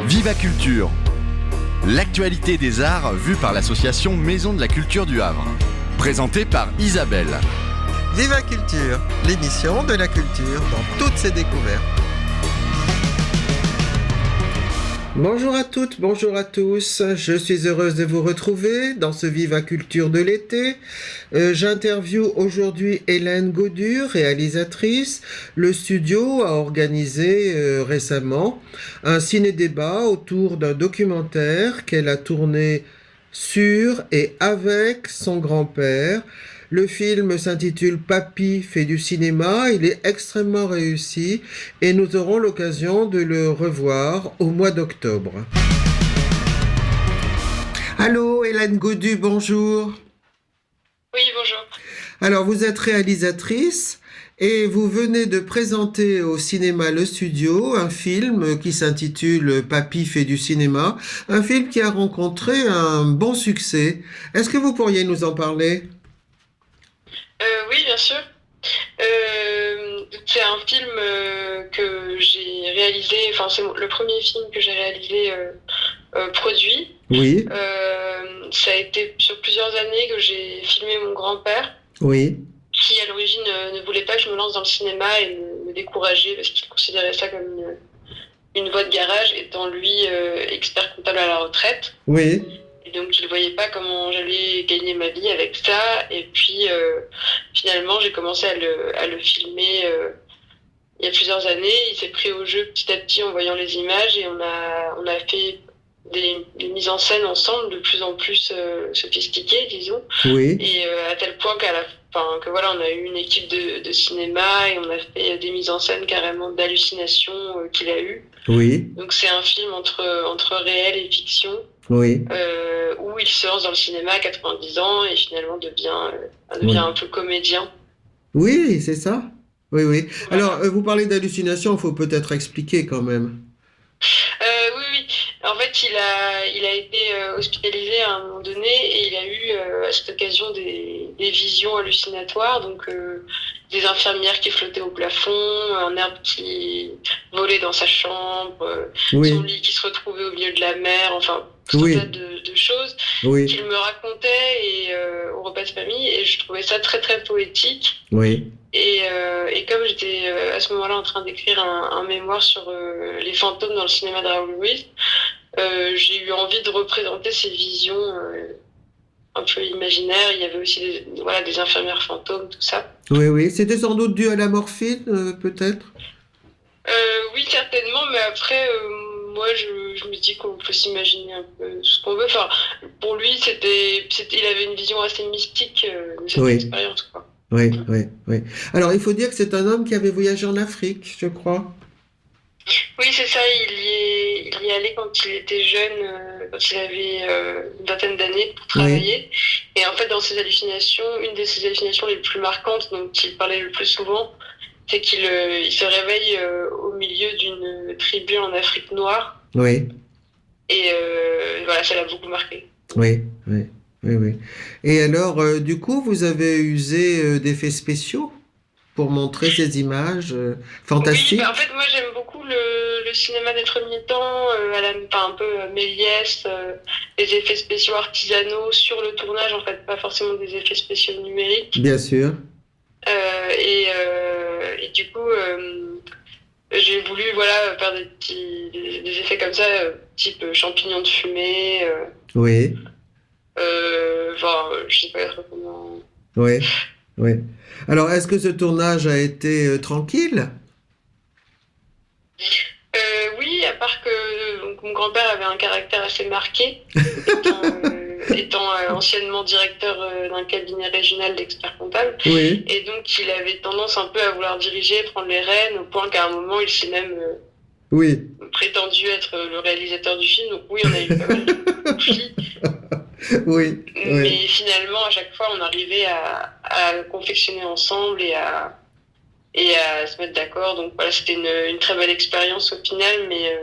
Viva Culture, l'actualité des arts vue par l'association Maison de la Culture du Havre. Présentée par Isabelle. Viva Culture, l'émission de la culture dans toutes ses découvertes. Bonjour à toutes, bonjour à tous. Je suis heureuse de vous retrouver dans ce Viva Culture de l'été. J'interviewe aujourd'hui Hélène Godu, réalisatrice. Le studio a organisé récemment un ciné-débat autour d'un documentaire qu'elle a tourné sur et avec son grand-père. Le film s'intitule Papy fait du cinéma, il est extrêmement réussi et nous aurons l'occasion de le revoir au mois d'octobre. Allô Hélène Godu, bonjour. Oui, bonjour. Alors vous êtes réalisatrice et vous venez de présenter au cinéma Le Studio un film qui s'intitule Papy fait du cinéma, un film qui a rencontré un bon succès. Est-ce que vous pourriez nous en parler ? Oui, bien sûr. C'est un film que j'ai réalisé, enfin c'est le premier film que j'ai réalisé produit. Oui. Ça a été sur plusieurs années que j'ai filmé mon grand-père. Oui. Qui à l'origine ne voulait pas que je me lance dans le cinéma et me décourageait parce qu'il considérait ça comme une voie de garage, étant lui expert comptable à la retraite. Oui. Et donc, il ne voyait pas comment j'allais gagner ma vie avec ça. Et puis, finalement, j'ai commencé à le filmer il y a plusieurs années. Il s'est pris au jeu petit à petit en voyant les images. Et on a fait des mises en scène ensemble de plus en plus sophistiquées, disons. Oui. Et à tel point que voilà, on a eu une équipe de cinéma et on a fait des mises en scène carrément d'hallucination qu'il a eues. Oui. Donc, c'est un film entre réel et fiction. Oui. Où il se lance dans le cinéma à 90 ans et finalement devient un peu comédien. Oui, c'est ça. Oui, oui. Voilà. Alors, vous parlez d'hallucination, il faut peut-être expliquer quand même. Oui. En fait, il a été hospitalisé à un moment donné et il a eu à cette occasion des visions hallucinatoires. Donc, des infirmières qui flottaient au plafond, un arbre qui volait dans sa chambre, oui. Son lit qui se retrouvait au milieu de la mer, enfin, tout oui. un tas de choses qu'il me racontait au repas de famille et je trouvais ça très très poétique. Oui. Et comme j'étais à ce moment-là en train d'écrire un mémoire sur les fantômes dans le cinéma de Raoul Ruiz, j'ai eu envie de représenter ces visions un peu imaginaires. Il y avait aussi des infirmières fantômes, tout ça. Oui. C'était sans doute dû à la morphine, peut-être ? Oui, certainement, mais après, moi, je me dis qu'on peut s'imaginer un peu ce qu'on veut. Enfin, pour lui, il avait une vision assez mystique de cette expérience, quoi. Oui. Alors, il faut dire que c'est un homme qui avait voyagé en Afrique, je crois. Oui, c'est ça. Il y allait quand il était jeune, quand il avait une vingtaine d'années pour travailler. Oui. Et en fait, dans ses hallucinations, une de ses hallucinations les plus marquantes, dont il parlait le plus souvent, c'est qu'il se réveille au milieu d'une tribu en Afrique noire. Oui. Et voilà, ça l'a beaucoup marqué. Oui. Et alors, du coup, vous avez usé d'effets spéciaux pour montrer ces images fantastiques ? Oui, en fait, moi, j'aime beaucoup le cinéma des premiers temps, un peu Méliès, les effets spéciaux artisanaux sur le tournage, en fait, pas forcément des effets spéciaux numériques. Bien sûr. Et du coup, j'ai voulu faire des effets comme ça, type champignons de fumée. Oui. Je sais pas trop comment. Oui. Alors, est-ce que ce tournage a été tranquille ? Oui, à part que donc, mon grand-père avait un caractère assez marqué, étant anciennement directeur d'un cabinet régional d'experts comptables. Oui. Et donc, il avait tendance un peu à vouloir diriger, prendre les rênes, au point qu'à un moment, il s'est même prétendu être le réalisateur du film. Donc oui, on a eu pas mal de conflits. Oui. Mais finalement, à chaque fois, on arrivait à confectionner ensemble et à se mettre d'accord. Donc voilà, c'était une très belle expérience au final, mais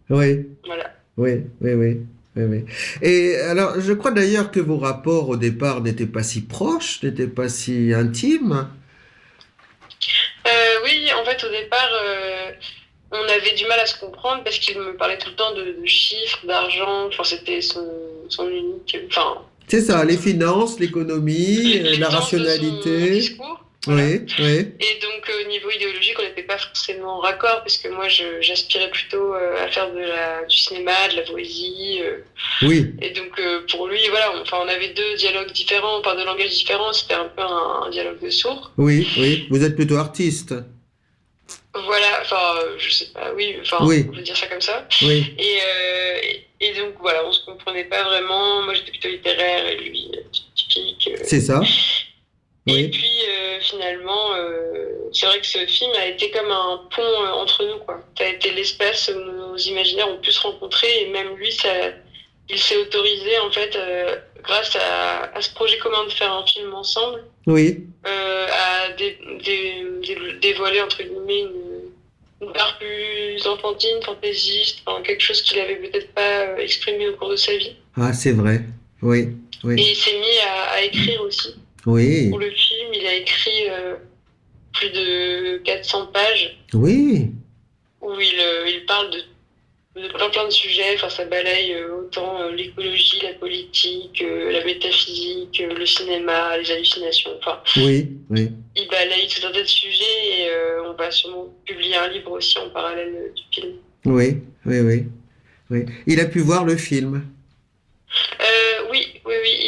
voilà. Oui. Et alors, je crois d'ailleurs que vos rapports au départ n'étaient pas si proches, n'étaient pas si intimes. Oui, en fait, au départ, on avait du mal à se comprendre parce qu'il me parlait tout le temps de chiffres, d'argent. Enfin, c'était son unique. Enfin, C'est ça, les finances, l'économie, la l'essence de son rationalité. discours. Voilà. Oui, oui, Et donc, au niveau idéologique, on n'était pas forcément raccord, parce que moi, j'aspirais plutôt à faire du cinéma, de la poésie. oui, Et donc, pour lui, voilà, on avait deux dialogues différents, enfin, deux langages différents. C'était un peu un dialogue de sourds. oui, oui. Vous êtes plutôt artiste. Voilà, enfin, je sais pas, oui, enfin, Oui, on peut dire ça comme ça. oui, Et donc, voilà, on se comprenait pas vraiment. Moi, j'étais plutôt littéraire, et lui, typique. c'est ça. Et Oui, puis finalement, c'est vrai que ce film a été comme un pont entre nous, quoi. Ça a été l'espace où nos imaginaires ont pu se rencontrer, et même lui, il s'est autorisé, en fait, grâce à ce projet commun de faire un film ensemble, oui, à dévoiler, entre guillemets, une part plus enfantine, fantaisiste, enfin, quelque chose qu'il avait peut-être pas exprimé au cours de sa vie. ah, c'est vrai. Oui, Et oui, il s'est mis à écrire aussi. oui, Pour le film, il a écrit plus de 400 pages oui. où il parle de plein de sujets. Enfin, ça balaye autant l'écologie, la politique, la métaphysique, le cinéma, les hallucinations. Enfin, Oui, oui, il balaye tout un tas de sujets et on va sûrement publier un livre aussi en parallèle du film. oui, oui, oui, oui. Il a pu voir le film. Oui,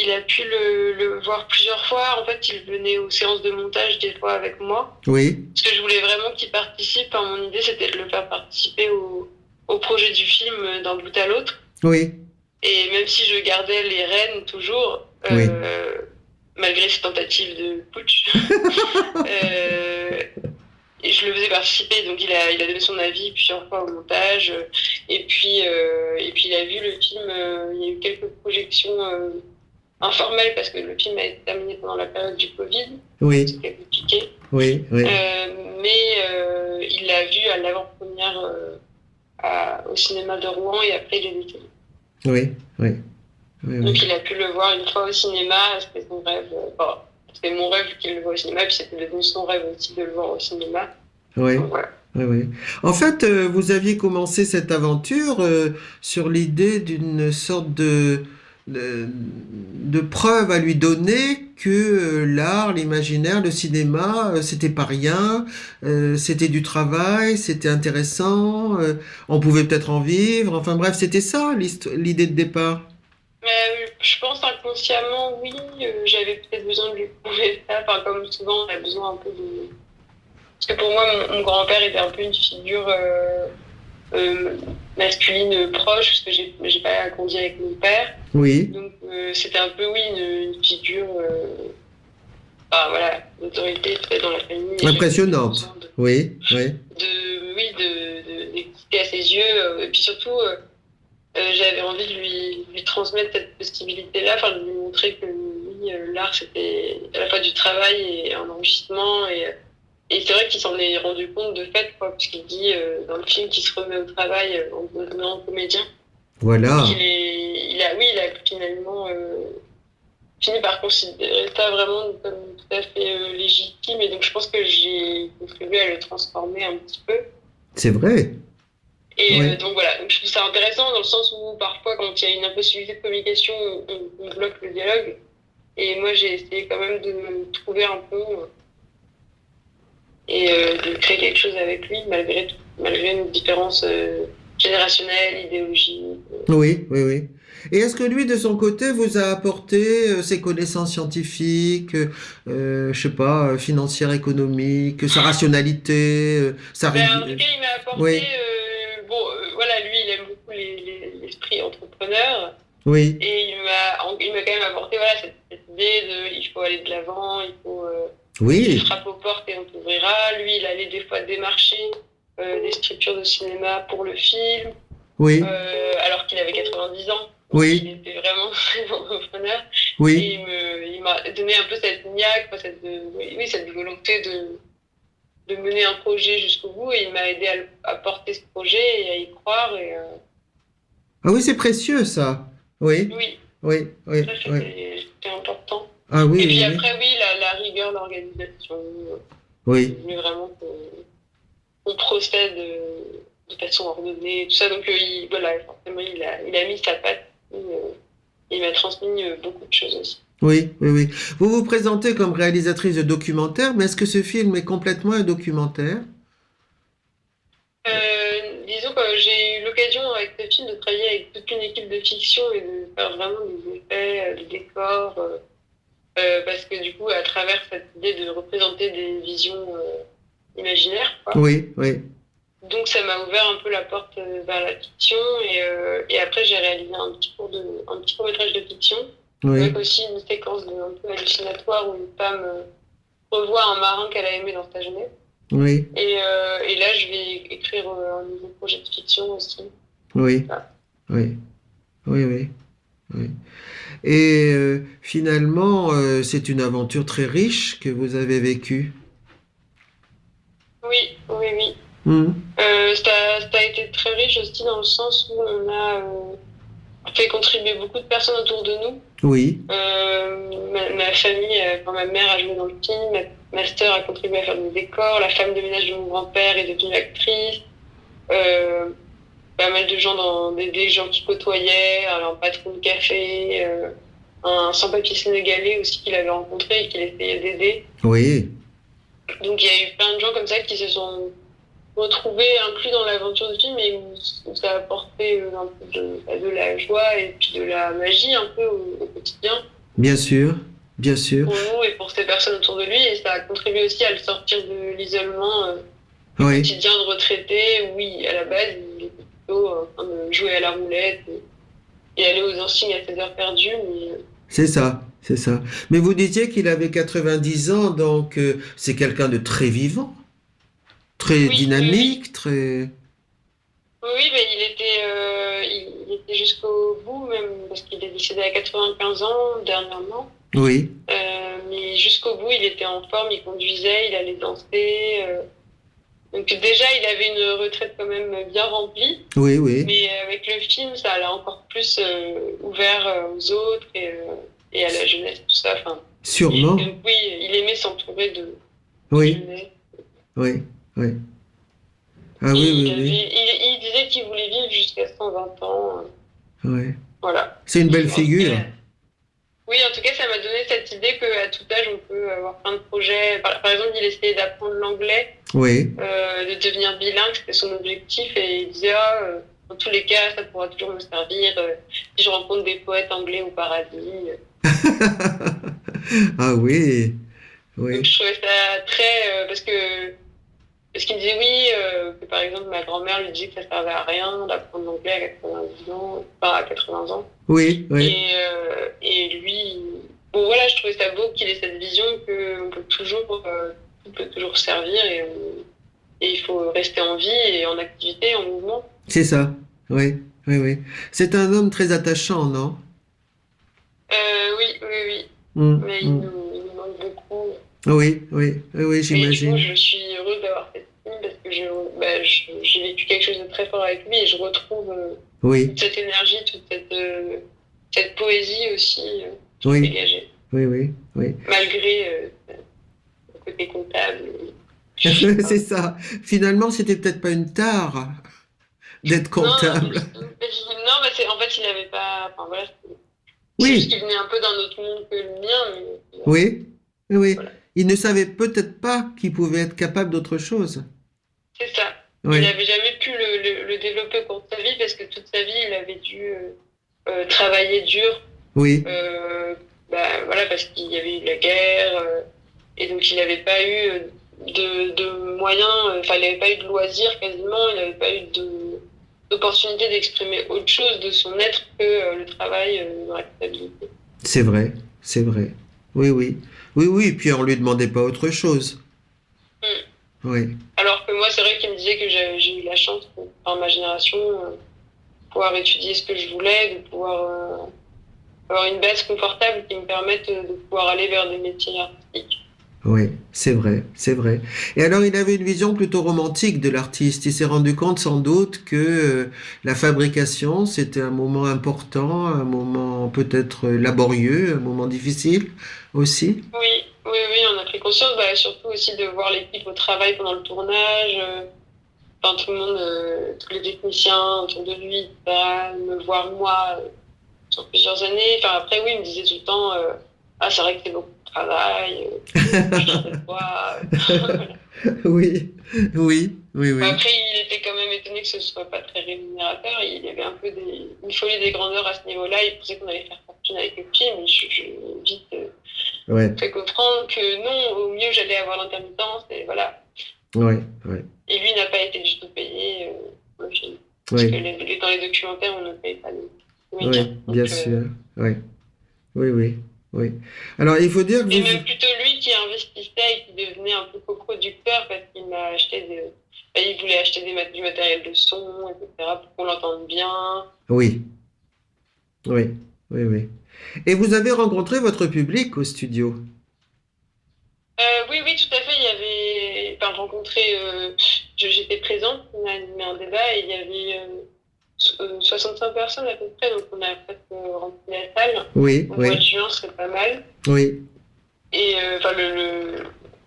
il a pu le voir plusieurs fois. En fait, il venait aux séances de montage des fois avec moi. Oui, Parce que je voulais vraiment qu'il participe. Enfin, mon idée, c'était de le faire participer au projet du film d'un bout à l'autre. oui, Et même si je gardais les rênes toujours, oui. malgré ces tentatives de putsch, et je le faisais participer. Donc il a donné son avis plusieurs fois au montage. Et puis il a vu le film. Il y a eu quelques projections informelles parce que le film a été terminé pendant la période du Covid. Oui, C'était compliqué. oui, oui, Mais il l'a vu à l'avant-première au cinéma de Rouen et après il est décédé. oui, oui, oui, Donc oui. il a pu le voir une fois au cinéma, c'était son rêve. Enfin, c'était mon rêve qu'il le voit au cinéma, puis c'était devenu son rêve aussi de le voir au cinéma. Oui. Donc voilà. Oui, oui. En fait, vous aviez commencé cette aventure sur l'idée d'une sorte de preuve à lui donner que l'art, l'imaginaire, le cinéma, c'était pas rien, c'était du travail, c'était intéressant, on pouvait peut-être en vivre. Enfin bref, c'était ça l'idée de départ. Je pense inconsciemment, oui, j'avais peut-être besoin de lui prouver ça. Enfin, comme souvent, on a besoin un peu de. Parce que pour moi, mon grand-père était un peu une figure masculine proche, parce que j'ai pas grandi avec mon père. Oui, Donc c'était un peu, oui, une figure, enfin, voilà, d'autorité peut-être dans la famille. Et impressionnante. j'avais besoin Oui, oui, d'écouter à ses yeux. Et puis surtout, j'avais envie de lui transmettre cette possibilité-là, enfin de lui montrer que oui, l'art c'était à la fois du travail et un enrichissement. Et c'est vrai qu'il s'en est rendu compte de fait, quoi, puisqu'il dit dans le film qu'il se remet au travail en devenant comédien. voilà. Il a finalement fini par considérer ça vraiment comme tout à fait légitime. Et donc je pense que j'ai contribué à le transformer un petit peu. C'est vrai. Et Oui. donc voilà, donc je trouve ça intéressant dans le sens où parfois quand il y a une impossibilité de communication, on bloque le dialogue. Et moi j'ai essayé quand même de me trouver un pont et de créer quelque chose avec lui malgré tout, malgré une différence générationnelle, idéologique. Oui, oui, oui. Et est-ce que lui, de son côté, vous a apporté ses connaissances scientifiques, je sais pas, financières, économiques, sa rationalité, sa En tout cas, il m'a apporté. Oui, Voilà, lui, il aime beaucoup l'esprit entrepreneur. oui, Et il m'a quand même apporté voilà, cette idée de il faut aller de l'avant, il faut. oui, Frappe aux portes et on t'ouvrira. Lui, il allait des fois démarcher des structures de cinéma pour le film, oui, alors qu'il avait 90 ans. oui, Il était vraiment très entrepreneur. Et oui. il m'a donné un peu cette niaque, cette volonté de mener un projet jusqu'au bout. Et il m'a aidé à porter ce projet et à y croire. Ah oui, c'est précieux ça. Oui, Oui, oui, oui, ça, oui. c'était important. Ah oui, Et puis oui, après, oui, la rigueur d'organisation. oui, C'est venu vraiment qu'on procède de façon ordonnée, tout ça. Donc, voilà, forcément, il a mis sa patte. Il m'a transmis beaucoup de choses aussi. Oui, oui, oui. Vous vous présentez comme réalisatrice de documentaire, mais est-ce que ce film est complètement un documentaire? Disons que j'ai eu l'occasion avec ce film de travailler avec toute une équipe de fiction et de faire vraiment des effets, des décors, parce que du coup, à travers cette idée de représenter des visions imaginaires, quoi. Oui, oui, Donc ça m'a ouvert un peu la porte vers la fiction et après j'ai réalisé un petit court-métrage de fiction oui, avec aussi une séquence un peu hallucinatoire où une femme revoit un marin qu'elle a aimé dans sa jeunesse. oui, Et là, je vais écrire un nouveau projet de fiction aussi. oui, Voilà. oui, oui, oui, oui. Et finalement, c'est une aventure très riche que vous avez vécue. Oui, oui, oui. Hmm. Ça a été très riche aussi dans le sens où on a fait contribuer beaucoup de personnes autour de nous. Oui, Ma famille, ma mère a joué dans le film, ma sœur a contribué à faire des décors, la femme de ménage de mon grand-père est devenue actrice, euh, pas mal de gens des gens qui côtoyaient, un patron de café, un sans-papier sénégalais aussi qu'il avait rencontré et qu'il essayait d'aider. oui, Donc il y a eu plein de gens comme ça qui se sont retrouvés inclus dans l'aventure du film et où ça a apporté un peu de la joie et puis de la magie un peu au quotidien bien sûr, bien sûr. pour nous et pour ces personnes autour de lui et ça a contribué aussi à le sortir de l'isolement du Oui, quotidien de retraité. Oui, à la base, il était plutôt en train de jouer à la roulette et aller aux insignes à ses heures perdues, mais c'est ça, c'est ça. Mais vous disiez qu'il avait 90 ans, donc c'est quelqu'un de très vivant, très oui, oui, oui. dynamique, très... Oui, mais il était jusqu'au bout, même parce qu'il est décédé à 95 ans dernièrement. Oui, Mais jusqu'au bout, il était en forme, il conduisait, il allait danser. Donc déjà, il avait une retraite quand même bien remplie. oui, oui. Mais avec le film, ça l'a encore plus ouvert aux autres et à la jeunesse, tout ça. Enfin, Sûrement. donc oui, il aimait s'entourer de Oui, jeunesse. oui, oui. Ah Et oui, oui, oui. il disait qu'il voulait vivre jusqu'à 120 ans. Ouais. Voilà. C'est une belle En tout figure. cas, oui, en tout cas, ça m'a donné cette idée qu'à tout âge, on peut avoir plein de projets. Par exemple, il essayait d'apprendre l'anglais, Oui. de devenir bilingue, c'était son objectif, et il disait, dans tous les cas, ça pourra toujours me servir si je rencontre des poètes anglais au paradis. Ah oui, Donc, oui. je trouvais ça très... parce qu'il me disait, oui, que par exemple, ma grand-mère lui disait que ça servait à rien d'apprendre l'anglais à 90 ans, enfin à 80 ans. Oui, oui. Et lui, bon voilà, je trouvais ça beau qu'il ait cette vision que tout peut toujours servir et il faut rester en vie et en activité, en mouvement. C'est ça. Oui, oui, oui. C'est un homme très attachant, non? Oui, oui, oui, Mm, mais mm. il nous manque beaucoup. Oui, oui, oui, oui, Et du coup, j'imagine. je suis heureuse d'avoir fait ce film parce que j'ai vécu quelque chose de très fort avec lui et je retrouve Oui, toute cette énergie, cette poésie aussi qu'il oui, dégageait, oui, oui, oui. malgré le côté comptable. C'est ça. Finalement, c'était peut-être pas une tare d'être Non, non, pas comptable. du tout. Non, mais en fait, il n'avait pas. Enfin, voilà, c'est juste Oui, qu'il venait un peu d'un autre monde que le mien, mais oui, oui. voilà. Il ne savait peut-être pas qu'il pouvait être capable d'autre chose. C'est ça. Il Oui, n'avait jamais pu le développer au cours de sa vie parce que toute sa vie, il avait dû travailler dur. oui, Euh, voilà, parce qu'il y avait eu la guerre et donc il n'avait pas eu de moyens, enfin, il n'avait pas eu de loisirs quasiment, il n'avait pas eu d'opportunité d'exprimer autre chose de son être que le travail dans la comptabilité. c'est vrai, c'est vrai. Oui, oui. Oui, oui, puis on lui demandait pas autre chose. Mm. Oui, Alors que moi, c'est vrai qu'il me disait que j'ai eu la chance, par ma génération, de pouvoir étudier ce que je voulais, de pouvoir avoir une base confortable qui me permette de pouvoir aller vers des métiers artistiques. oui, c'est vrai, c'est vrai. Et alors, il avait une vision plutôt romantique de l'artiste. Il s'est rendu compte sans doute que la fabrication, c'était un moment important, un moment peut-être laborieux, un moment difficile aussi. Oui, oui, oui, on a pris conscience, surtout aussi de voir l'équipe au travail pendant le tournage. enfin, tout le monde, tous les techniciens autour de lui, me voir moi sur plusieurs années. Enfin, après, oui, il me disait tout le temps, ah, c'est vrai que c'est beaucoup de travail, voilà. Oui, oui, oui, oui. Après, il était quand même étonné que ce soit pas très rémunérateur. Il y avait un peu une folie des grandeurs à ce niveau-là. Il pensait qu'on allait faire fortune avec le pied, mais je vite Ouais, fait comprendre que non, au mieux j'allais avoir l'intermittence et voilà. ouais, ouais, Et lui n'a pas été du tout payé pour le film. Parce oui, que dans les documentaires, on ne paye pas les oui, comédiens. bien sûr. Oui, oui, oui, oui. Alors, il faut dire que Et vous... même plutôt lui qui investissait et qui devenait un peu coproducteur parce qu'il m'a acheté il voulait acheter du matériel de son, etc. pour qu'on l'entende bien. Oui, oui, oui, oui. Et vous avez rencontré votre public au studio? Oui, oui, tout à fait. Il y avait, enfin, rencontré, j'étais présente, on a animé un débat et il y avait 65 personnes à peu près, donc on a presque rempli la salle. Oui, Au mois oui, de juin, c'est pas mal. oui. Et enfin,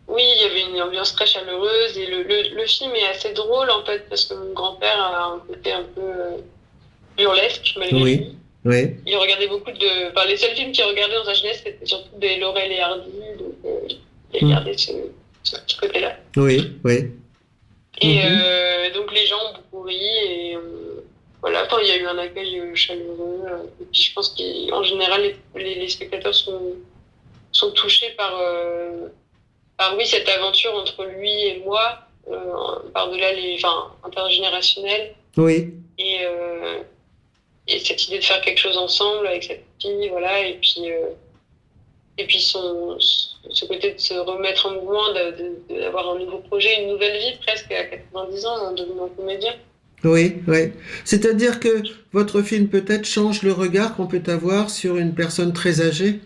oui, il y avait une ambiance très chaleureuse et le film est assez drôle en fait, parce que mon grand-père a un côté un peu burlesque malgré Oui, lui. oui. Il regardait beaucoup de. Enfin, les seuls films qu'il regardait dans sa jeunesse, c'était surtout des Laurel et Hardy, donc il regardait ce petit côté-là. Oui, oui. Et Mhm. donc les gens ont beaucoup ri et voilà, enfin, il y a eu un accueil chaleureux. Et puis je pense qu'en général, les spectateurs sont touchés par oui, cette aventure entre lui et moi, par-delà enfin, intergénérationnelle. Oui, Et cette idée de faire quelque chose ensemble avec cette fille, voilà, et puis ce côté de se remettre en mouvement, d'avoir un nouveau projet, une nouvelle vie presque à 90 ans en devenant comédien. oui, oui. C'est-à-dire que votre film peut-être change le regard qu'on peut avoir sur une personne très âgée?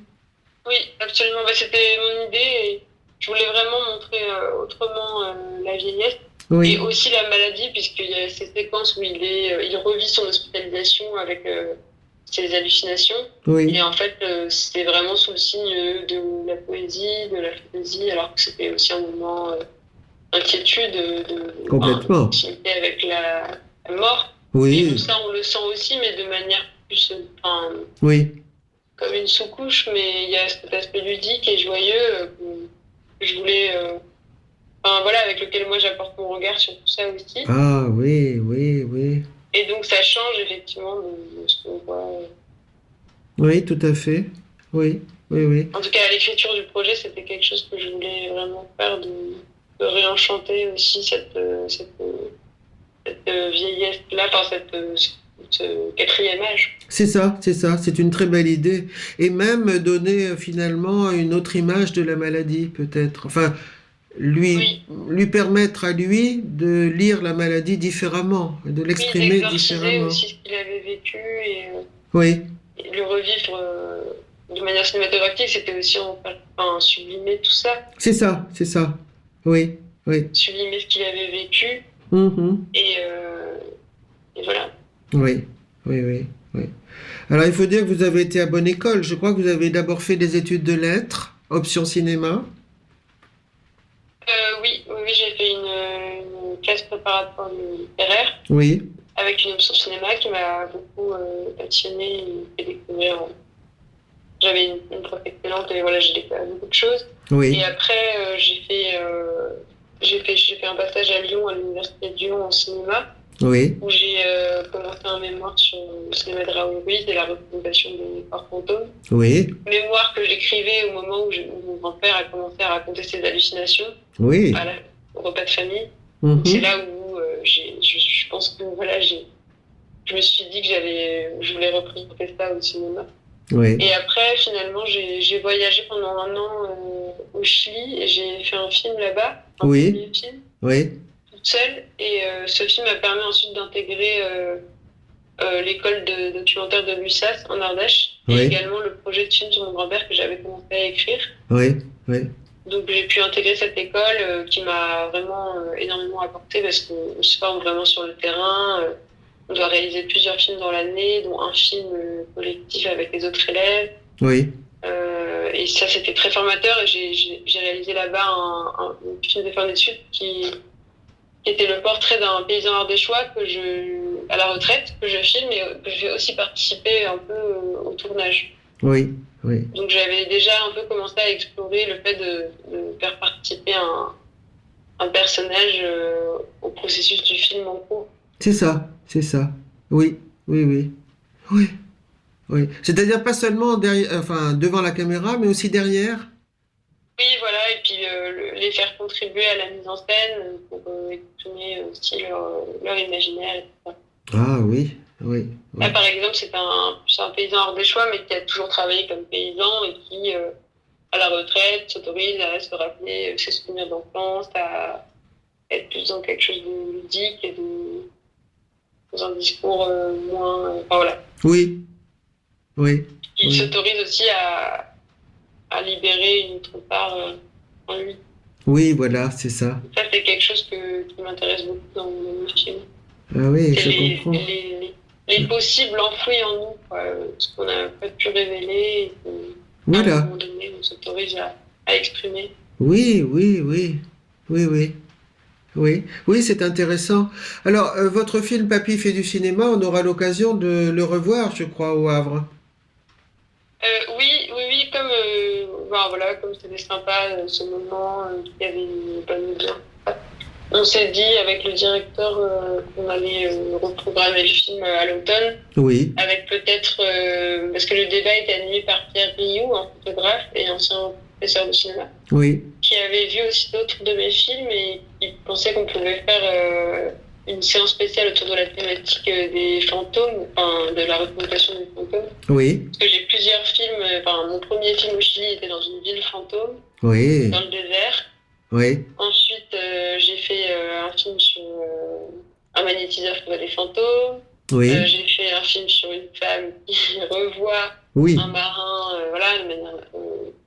Oui, absolument. Bah, c'était mon idée et je voulais vraiment montrer autrement la vieillesse et Oui, aussi la maladie, puisqu'il y a ces séquences où il revit son hospitalisation avec ses hallucinations. Et oui, en fait, c'était vraiment sous le signe de la poésie, de la fantaisie, alors que c'était aussi un moment d'inquiétude, de complètement. proximité avec la mort. Et donc Oui, ça, on le sent aussi, mais de manière plus, enfin, oui. comme une sous-couche, mais il y a cet aspect ludique et joyeux que je voulais, enfin voilà, avec lequel moi j'apporte mon regard sur tout ça aussi. Ah oui, oui, oui. Et donc ça change effectivement de ce qu'on voit. Oui, tout à fait. Oui, oui, oui. En tout cas, à l'écriture du projet, c'était quelque chose que je voulais vraiment faire, de réenchanter aussi cette vieillesse-là, enfin ce quatrième âge. C'est ça, c'est ça. C'est une très belle idée. Et même donner finalement une autre image de la maladie, peut-être. Enfin, Oui, lui permettre à lui de lire la maladie différemment, de oui, l'exprimer d'exorciser différemment. aussi ce qu'il avait vécu Oui, et de le revivre de manière cinématographique, c'était aussi enfin, sublimer tout ça, c'est ça, c'est ça. Oui, oui. sublimer ce qu'il avait vécu Mhm. et, euh, et voilà. Oui, oui, oui, oui. Alors, il faut dire que vous avez été à bonne école. Je crois que vous avez d'abord fait des études de lettres, option cinéma. Oui, oui, oui, j'ai fait une classe préparatoire littéraire Oui, avec une option cinéma qui m'a beaucoup passionnée et fait découvrir. J'avais une prof excellente et voilà, j'ai découvert beaucoup de choses. Et oui, après, j'ai fait un passage à Lyon, à l'université de Lyon en cinéma, oui, où j'ai commencé un mémoire sur le cinéma de Raoul Ruiz et la représentation des corps fantômes. oui, Mémoire que j'écrivais au moment où mon grand-père a commencé à raconter ses hallucinations oui. au repas de famille. Donc c'est Mhm. là où je pense que voilà, je me suis dit que je voulais représenter ça au cinéma. Oui, Et après, finalement, j'ai voyagé pendant un an au Chili et j'ai fait un film là-bas, un oui, premier film, oui, toute seule. Et ce film m'a permis ensuite d'intégrer l'école de documentaire de l'USAS en Ardèche et oui, également le projet de film sur mon grand-père que j'avais commencé à écrire. oui, oui. Donc j'ai pu intégrer cette école qui m'a vraiment énormément apporté parce qu'on se forme vraiment sur le terrain. On doit réaliser plusieurs films dans l'année, dont un film collectif avec les autres élèves. Oui, Et ça, c'était très formateur. Et j'ai réalisé là-bas un film de fin d'études qui qui était le portrait d'un paysan ardéchois à la retraite, que je filme et que je vais aussi participer un peu au tournage. Oui, oui. Donc j'avais déjà un peu commencé à explorer le fait de faire participer un personnage au processus du film en cours. C'est ça. Oui, oui, oui. Oui, oui. C'est-à-dire pas seulement devant la caméra, mais aussi derrière. Oui, voilà, et puis les faire contribuer à la mise en scène pour exprimer aussi leur imaginaire, etc. Ah oui, oui. Oui. Là, par exemple, c'est un paysan ardéchois, mais qui a toujours travaillé comme paysan et qui, à la retraite, s'autorise à se rappeler ses souvenirs d'enfance, à être plus dans quelque chose de ludique et dans un discours moins... Enfin, voilà. Oui, oui. Il s'autorise aussi à libérer une autre part en lui. Oui, voilà, c'est ça. Ça, c'est quelque chose qui m'intéresse beaucoup dans le film. Ah oui, c'est je comprends. Les possibles enfouis en nous, quoi, ce qu'on n'a pas pu révéler et voilà. à un moment donné, on s'autorise à exprimer. Oui, oui, oui. Oui, oui. Oui, oui, c'est intéressant. Alors, votre film Papy fait du cinéma, on aura l'occasion de le revoir, je crois, au Havre. Oui, comme c'était sympa ce moment, qu'il y avait une bonne ambiance. On s'est dit avec le directeur qu'on allait reprogrammer le film à l'automne. Oui. Avec peut-être, parce que le débat était animé par Pierre Rioux, un photographe et ancien professeur de cinéma. Oui. Qui avait vu aussi d'autres de mes films et qui pensait qu'on pouvait faire une séance spéciale autour de la thématique des fantômes, enfin de la représentation des fantômes. Oui. Parce que j'ai plusieurs films, mon premier film au Chili était dans une ville fantôme, oui. dans le désert. Oui. Ensuite, j'ai fait un film sur un magnétiseur qui voit des fantômes. Oui. J'ai fait un film sur une femme qui revoit un marin, de manière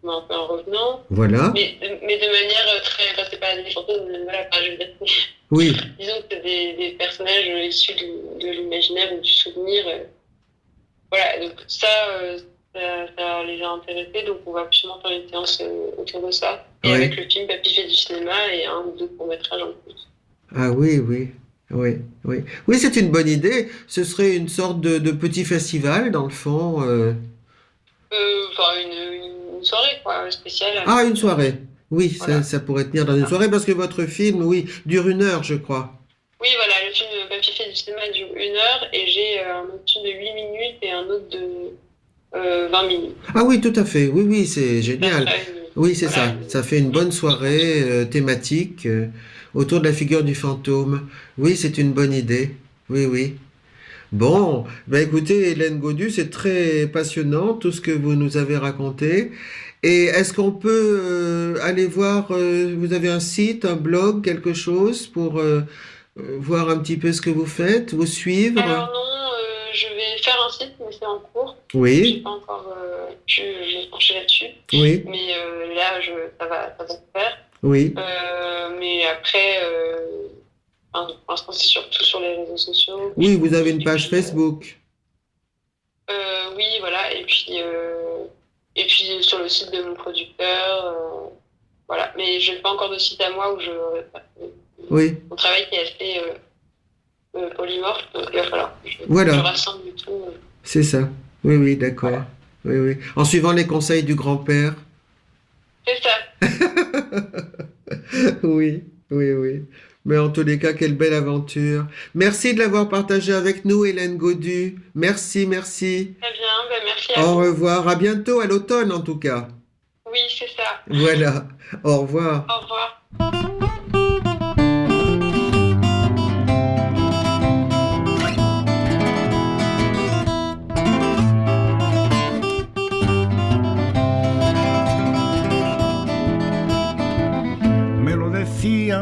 un peu en revenant. Voilà. Mais de manière très... Enfin, c'est pas des fantômes, voilà, je veux dire... Oui. Disons que c'est des personnages issus de l'imaginaire ou du souvenir. Voilà, donc ça les a intéressés, donc on va absolument faire une séance autour de ça. Et avec le film Papy fait du cinéma et un ou deux courts-métrages en plus. Ah oui, oui. Oui, oui. Oui, c'est une bonne idée. Ce serait une sorte de petit festival, dans le fond. Une soirée, quoi, spéciale. Ah, une soirée. Oui, voilà. ça pourrait tenir dans une soirée, parce que votre film, oui, dure 1 heure, je crois. Oui, voilà, le film Papy fait du cinéma dure 1 heure, et j'ai un autre film de 8 minutes et un autre de 20 minutes. Ah oui, tout à fait. Oui, oui, c'est génial. Oui, c'est ça. Ça fait une bonne soirée thématique autour de la figure du fantôme. Oui, c'est une bonne idée. Oui, oui. Bon, écoutez, Hélène Gaudu, c'est très passionnant tout ce que vous nous avez raconté. Et est-ce qu'on peut aller voir, vous avez un site, un blog, quelque chose pour voir un petit peu ce que vous faites, vous suivre? Alors non, je vais faire un site, mais c'est en cours. Oui. J'ai pas encore pu me pencher là-dessus. Oui. Mais là, ça va se faire. Oui. Mais après, pour l'instant, c'est surtout sur les réseaux sociaux. Oui, vous avez une page Facebook. Oui, voilà. Et puis sur le site de mon producteur. Voilà. Mais je n'ai pas encore de site à moi où oui. Mon travail qui est assez polymorphe, donc il va falloir que voilà. je rassemble tout. C'est ça. Oui, oui, d'accord. Voilà. Oui, oui. En suivant les conseils du grand-père. C'est ça. Oui, oui, oui. Mais en tous les cas, quelle belle aventure. Merci de l'avoir partagé avec nous, Hélène Gaudu. Merci, merci. Très bien, merci à vous. Au revoir. À bientôt, à l'automne en tout cas. Oui, c'est ça. Voilà. Au revoir. Au revoir.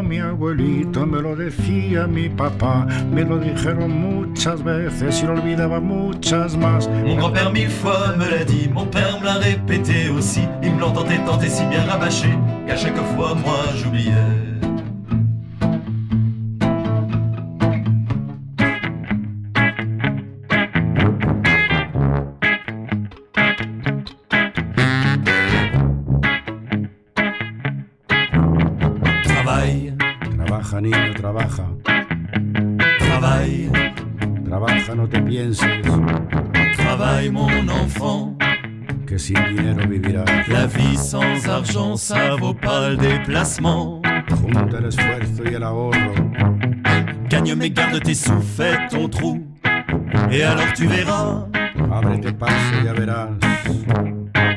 Mi abuelito, me lo decía mi papá, me lo dijeron muchas veces y lo olvidaba muchas más. Mon grand-père 1000 fois me l'a dit, mon père me l'a répété aussi. Il me l'entendait tenter si bien rabâché qu'à chaque fois moi j'oubliais. Trabaja niño, trabaja. Travaille, Trabaja, no te pienses travaille mon enfant. que sin dinero vivirás. La vie sans argent, ça vaut pas le déplacement. Junta el esfuerzo y el ahorro. Gagne mais garde tes sous, fais ton trou. Et alors tu verras, Ábrete paso, ya verás.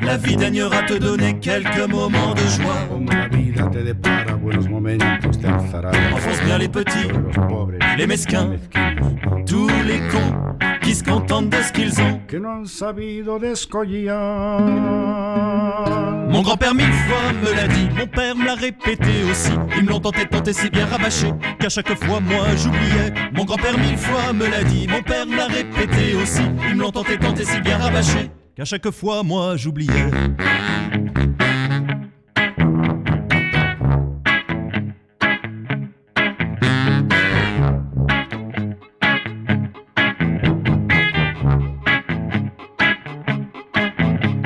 la vie daignera te donner quelques moments de joie. Como la vida te depara buenos momentos, te alzarás. Enfonce bien les petits, Sobre los pobres, les mesquins, mezquinos, tous les cons qui se contentent de ce qu'ils ont. que no han sabido descollar. Mon grand-père 1000 fois me l'a dit, mon père me l'a répété aussi. Ils me l'ont tenté si bien rabâché qu'à chaque fois moi j'oubliais. Mon grand-père 1000 fois me l'a dit, mon père me l'a répété aussi. Ils me l'ont tenté si bien rabâché qu'à chaque fois moi j'oubliais.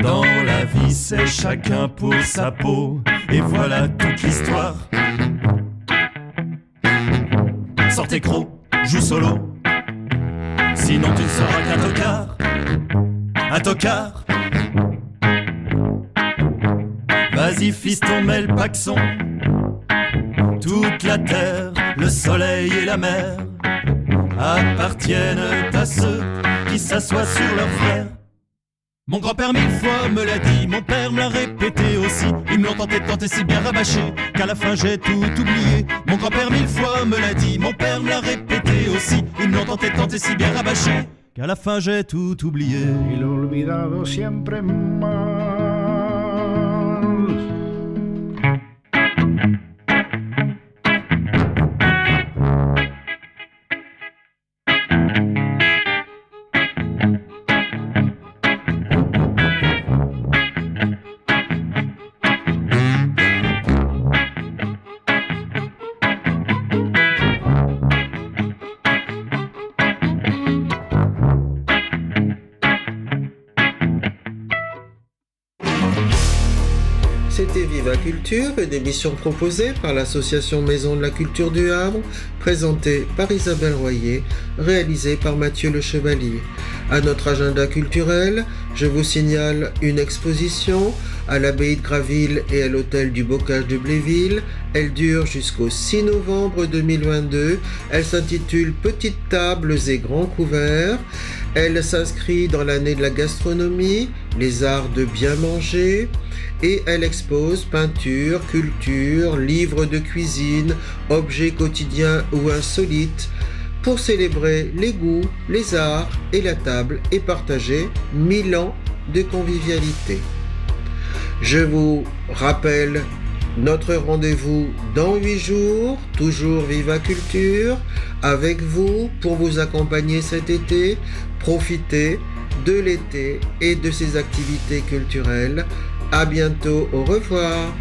Dans la vie c'est chacun pour sa peau, et voilà toute l'histoire. Sortez croc, joue solo, sinon tu ne seras qu'un tocard. Un tocard. Vas-y fiston, mets le paxon. Toute la terre, le soleil et la mer appartiennent à ceux qui s'assoient sur leurs frères. Mon grand-père 1000 fois me l'a dit, mon père me l'a répété aussi. Ils me l'ont tenté si bien rabâché qu'à la fin j'ai tout oublié. Mon grand-père 1000 fois me l'a dit, mon père me l'a répété aussi. Ils me l'ont tenté si bien rabâché qu'à la fin j'ai tout oublié. Y lo olvidado siempre más. C'était Viva Culture, une émission proposée par l'association Maison de la Culture du Havre, présentée par Isabelle Royer, réalisée par Mathieu Le Chevalier. À notre agenda culturel, je vous signale une exposition à l'abbaye de Graville et à l'hôtel du Bocage de Bléville. Elle dure jusqu'au 6 novembre 2022. Elle s'intitule Petites tables et grands couverts. Elle s'inscrit dans l'année de la gastronomie, les arts de bien manger, et elle expose peinture, culture, livres de cuisine, objets quotidiens ou insolites pour célébrer les goûts, les arts et la table et partager 1000 ans de convivialité. Je vous rappelle notre rendez-vous dans 8 jours, toujours Viva Culture, avec vous pour vous accompagner cet été. Profitez de l'été et de ses activités culturelles. À bientôt, au revoir.